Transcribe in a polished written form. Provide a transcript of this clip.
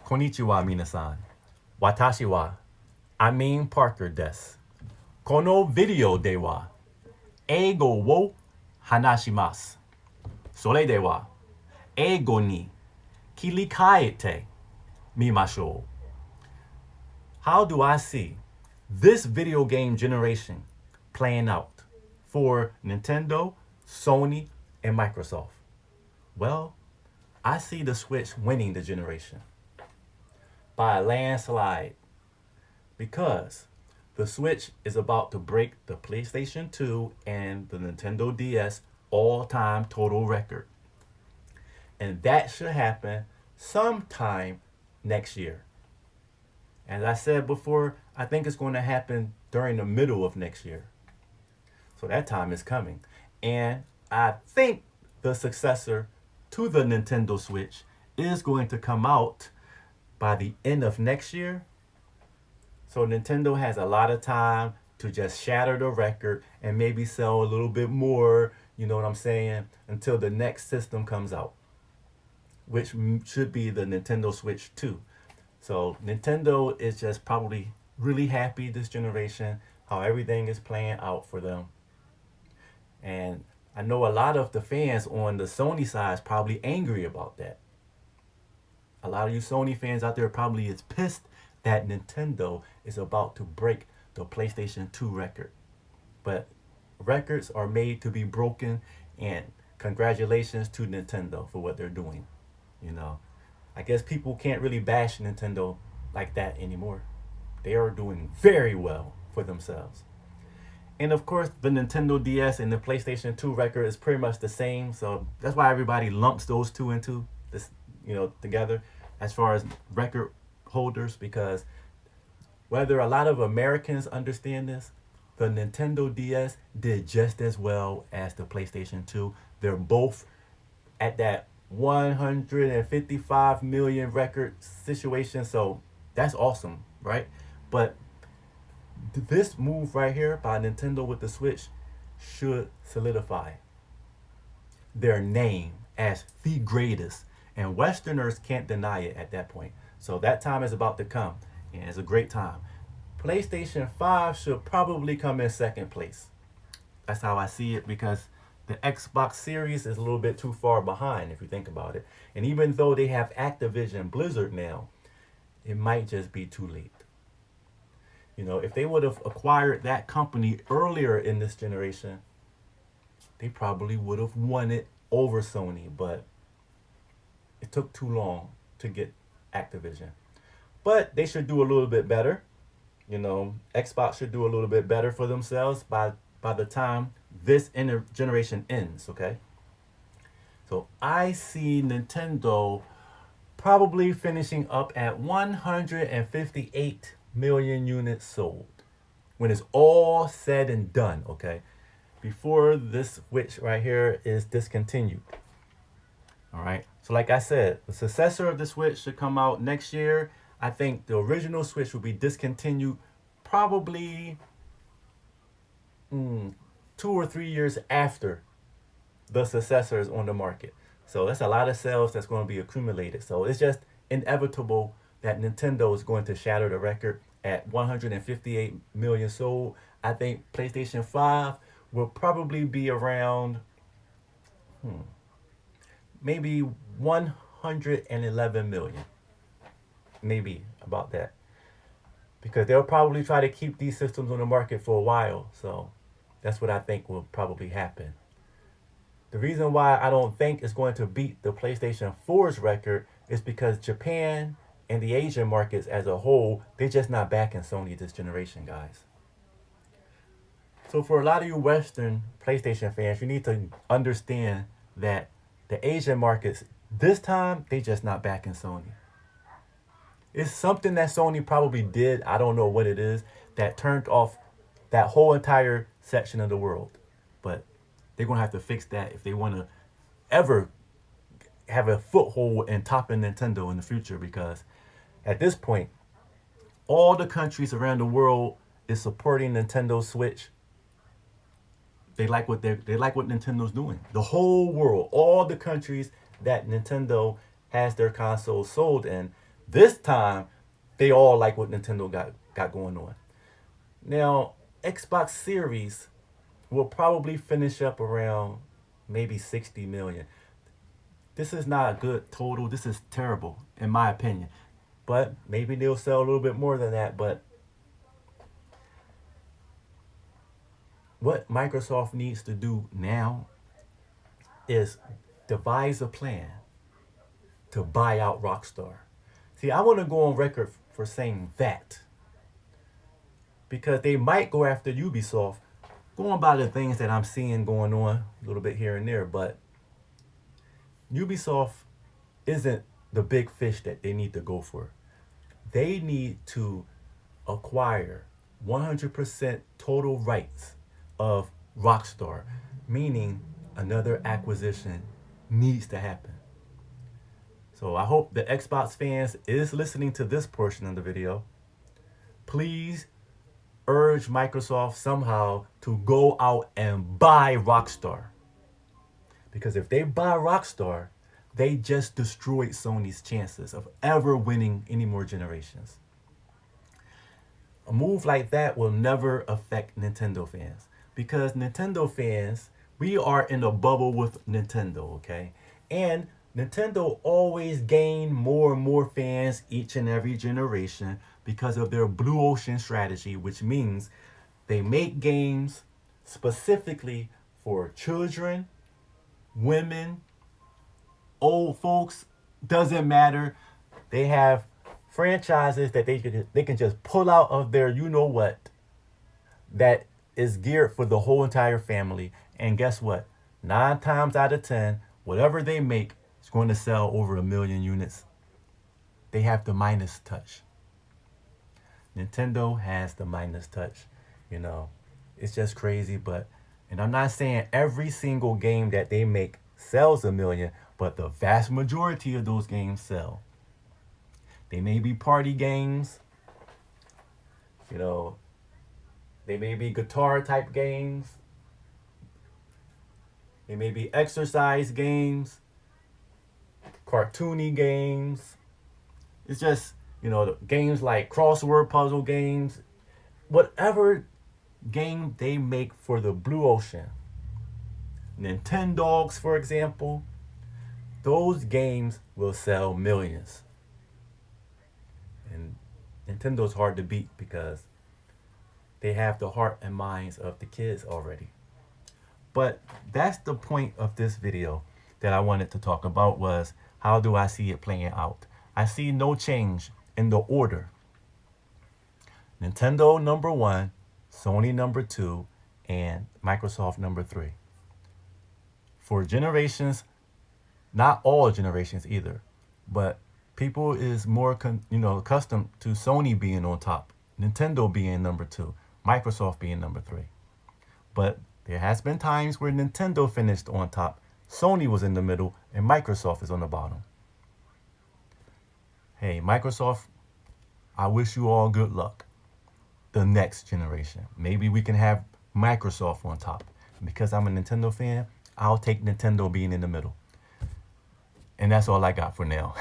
Konnichiwa minasan. Watashi wa Amin Parker desu. Kono video de wa eigo wo hanashimasu. それでは英語に切り替えてみましょう. How do I see this video game generation playing out for Nintendo, Sony, and Microsoft? Well, I see the Switch winning the generation by a landslide because the Switch is about to break the PlayStation 2 and the Nintendo DS all-time total record. And that should happen sometime next year. As I said before, I think it's going to happen during the middle of next year. So that time is coming. And I think the successor to the Nintendo Switch is going to come out by the end of next year. So Nintendo has a lot of time to just shatter the record and maybe sell a little bit more, you know what I'm saying, until the next system comes out, which should be the Nintendo Switch 2. So Nintendo is just probably really happy this generation, how everything is playing out for them. And I know a lot of the fans on the Sony side is probably angry about that. A lot of you Sony fans out there probably is pissed that Nintendo is about to break the PlayStation 2 record. But records are made to be broken, and congratulations to Nintendo for what they're doing. You know, I guess people can't really bash Nintendo like that anymore. They are doing very well for themselves. And of course, the Nintendo DS and the PlayStation 2 record is pretty much the same. So that's why everybody lumps those two into this, you know, together as far as record holders, because whether a lot of Americans understand this, the Nintendo DS did just as well as the PlayStation 2. They're both at that 155 million record situation. So that's awesome, right? But this move right here by Nintendo with the Switch should solidify their name as the greatest. And Westerners can't deny it at that point. So that time is about to come, and it's a great time. PlayStation 5 should probably come in second place. That's how I see it, because the Xbox Series is a little bit too far behind if you think about it. And even though they have Activision Blizzard now, it might just be too late. You know, if they would have acquired that company earlier in this generation, they probably would have won it over Sony, but it took too long to get Activision. But they should do a little bit better. You know, Xbox should do a little bit better for themselves by the time this generation ends, okay? So I see Nintendo probably finishing up at 158 million units sold when it's all said and done, okay? Before this Switch right here is discontinued. All right. So like I said, the successor of the Switch should come out next year. I think the original Switch will be discontinued probably 2 or 3 years after the successor is on the market. So that's a lot of sales that's going to be accumulated. So it's just inevitable that Nintendo is going to shatter the record at 158 million sold. I think PlayStation 5 will probably be around maybe 111 million. Maybe about that. Because they'll probably try to keep these systems on the market for a while. So that's what I think will probably happen. The reason why I don't think it's going to beat the PlayStation 4's record is because Japan and the Asian markets as a whole, they're just not backing Sony this generation, guys. So for a lot of you Western PlayStation fans, you need to understand that the Asian markets, this time, they just not backing Sony. It's something that Sony probably did, I don't know what it is, that turned off that whole entire section of the world. But they're going to have to fix that if they want to ever have a foothold in topping Nintendo in the future, because at this point, all the countries around the world is supporting Nintendo Switch. They like what Nintendo's doing. The whole world, all the countries that Nintendo has their consoles sold in, This time, they all like what Nintendo got going on. Now, Xbox Series will probably finish up around maybe 60 million. This is not a good total. This is terrible, in my opinion. But maybe they'll sell a little bit more than that. But what Microsoft needs to do now is devise a plan to buy out Rockstar. See, I want to go on record for saying that, because they might go after Ubisoft, going by the things that I'm seeing going on a little bit here and there. But Ubisoft isn't the big fish that they need to go for. They need to acquire 100% total rights of Rockstar, meaning another acquisition needs to happen. So I hope the Xbox fans is listening to this portion of the video. Please urge Microsoft somehow to go out and buy Rockstar. Because if they buy Rockstar, they just destroyed Sony's chances of ever winning any more generations. A move like that will never affect Nintendo fans, because Nintendo fans, we are in a bubble with Nintendo, okay? And Nintendo always gain more and more fans each and every generation because of their blue ocean strategy, which means they make games specifically for children, women, old folks, doesn't matter. They have franchises that they can just pull out of their you know what that is geared for the whole entire family. And guess what? 9 times out of 10, whatever they make is going to sell over 1 million units. They have the Midas touch. Nintendo has the Midas touch. You know, it's just crazy. But, and I'm not saying every single game that they make sells 1 million, but the vast majority of those games sell. They may be party games, you know, they may be guitar type games, they may be exercise games, cartoony games. It's just, you know, games like crossword puzzle games, whatever game they make for the blue ocean. Nintendogs, for example, those games will sell millions. And Nintendo's hard to beat because they have the heart and minds of the kids already. But that's the point of this video that I wanted to talk about, was how do I see it playing out? I see no change in the order. Nintendo number 1, Sony number 2, and Microsoft number 3. For generations, not all generations either, but people is more accustomed to Sony being on top, Nintendo being number 2, Microsoft being number 3. But there has been times where Nintendo finished on top, Sony was in the middle, and Microsoft is on the bottom. Hey, Microsoft, I wish you all good luck. The next generation, maybe we can have Microsoft on top. Because I'm a Nintendo fan, I'll take Nintendo being in the middle. And that's all I got for now.